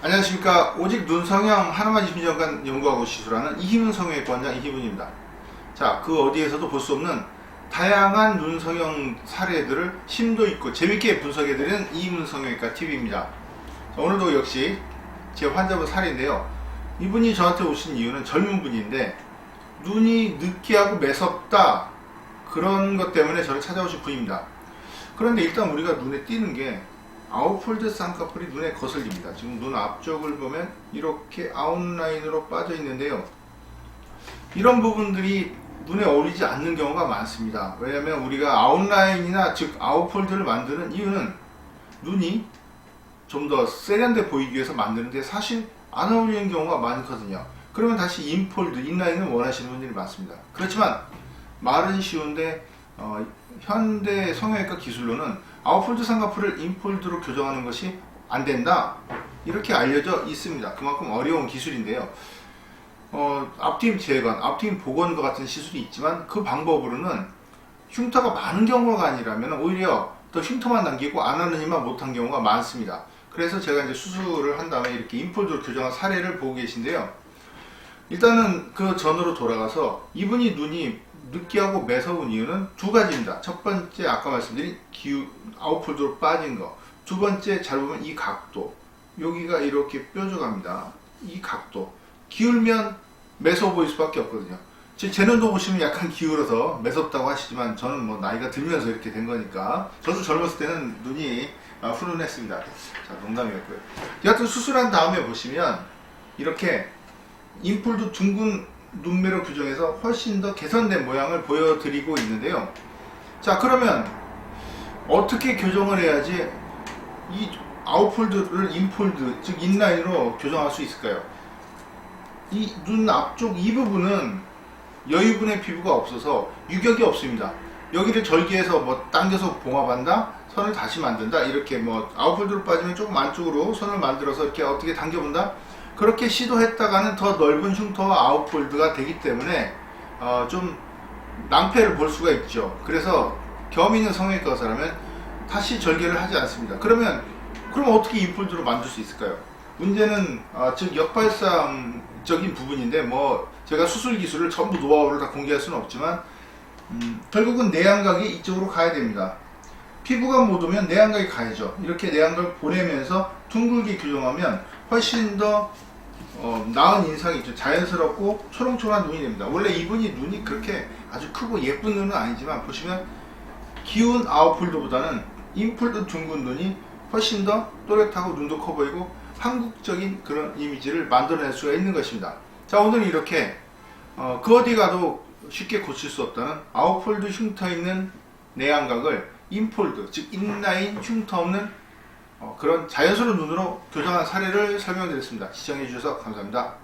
안녕하십니까. 오직 눈 성형 하나만 20년간 연구하고 시술하는 이희문 성형외과원장 이희문입니다. 자, 그 어디에서도 볼 수 없는 다양한 눈 성형 사례들을 심도 있고 재밌게 분석해드리는 이희문 성형외과 TV입니다. 오늘도 역시 제 환자분 사례인데요. 이분이 저한테 오신 이유는 젊은 분인데 눈이 느끼하고 매섭다, 그런 것 때문에 저를 찾아오신 분입니다. 그런데 일단 우리가 눈에 띄는 게 아웃폴드 쌍꺼풀이 눈에 거슬립니다. 지금 눈 앞쪽을 보면 이렇게 아웃라인으로 빠져 있는데요. 이런 부분들이 눈에 어울리지 않는 경우가 많습니다. 왜냐하면 우리가 아웃라인이나 즉 아웃폴드를 만드는 이유는 눈이 좀 더 세련돼 보이기 위해서 만드는데 사실 안 어울리는 경우가 많거든요. 그러면 다시 인폴드, 인라인을 원하시는 분들이 많습니다. 그렇지만 말은 쉬운데 현대 성형외과 기술로는 아웃폴드 쌍꺼풀을 인폴드로 교정하는 것이 안 된다, 이렇게 알려져 있습니다. 그만큼 어려운 기술인데요. 앞트임 재건, 앞트임 복원과 같은 시술이 있지만 그 방법으로는 흉터가 많은 경우가 아니라면 오히려 더 흉터만 남기고 안 하는 일만 못한 경우가 많습니다. 그래서 제가 이제 수술을 한 다음에 이렇게 인폴드로 교정한 사례를 보고 계신데요. 일단은 그 전으로 돌아가서 이분이 눈이 느끼하고 매서운 이유는 두 가지입니다. 첫 번째, 아까 말씀드린 아웃폴드로 빠진 거. 두 번째, 잘 보면 이 각도, 여기가 이렇게 뾰족합니다. 이 각도 기울면 매서워 보일 수밖에 없거든요. 제 눈도 보시면 약간 기울어서 매섭다고 하시지만 저는 뭐 나이가 들면서 이렇게 된 거니까, 저도 젊었을 때는 눈이 훈훈했습니다. 자, 농담이었고요. 여하튼 수술한 다음에 보시면 이렇게 인폴드 둥근 눈매로 교정해서 훨씬 더 개선된 모양을 보여드리고 있는데요. 자, 그러면 어떻게 교정을 해야지 이 아웃폴드를 인폴드, 즉 인라인으로 교정할 수 있을까요? 이 눈 앞쪽 이 부분은 여유분의 피부가 없어서 유격이 없습니다. 여기를 절개해서 뭐 당겨서 봉합한다, 선을 다시 만든다, 이렇게 뭐 아웃폴드로 빠지면 조금 안쪽으로 선을 만들어서 이렇게 어떻게 당겨본다, 그렇게 시도했다가는 더 넓은 흉터와 아웃폴드가 되기 때문에 좀 낭패를 볼 수가 있죠. 그래서 겸 있는 성형외과 의사라면 다시 절개를 하지 않습니다. 그럼 어떻게 인폴드로 만들 수 있을까요? 문제는 즉 역발상적인 부분인데, 뭐 제가 수술 기술을 전부 노하우를 다 공개할 수는 없지만 결국은 내안각이 이쪽으로 가야 됩니다. 피부가 못 오면 내안각이 가야죠. 이렇게 내안각을 보내면서 둥글게 교정하면 훨씬 더 나은 인상이 있죠. 자연스럽고 초롱초롱한 눈이 됩니다. 원래 이분이 눈이 그렇게 아주 크고 예쁜 눈은 아니지만 보시면 기운 아웃폴드보다는 인폴드 둥근 눈이 훨씬 더 또렷하고 눈도 커 보이고 한국적인 그런 이미지를 만들어낼 수가 있는 것입니다. 자, 오늘 이렇게 그 어디 가도 쉽게 고칠 수 없다는 아웃폴드 흉터 있는 내안각을 인폴드, 즉 인라인 흉터 없는 그런 자연스러운 눈으로 교정한 사례를 설명드렸습니다. 시청해주셔서 감사합니다.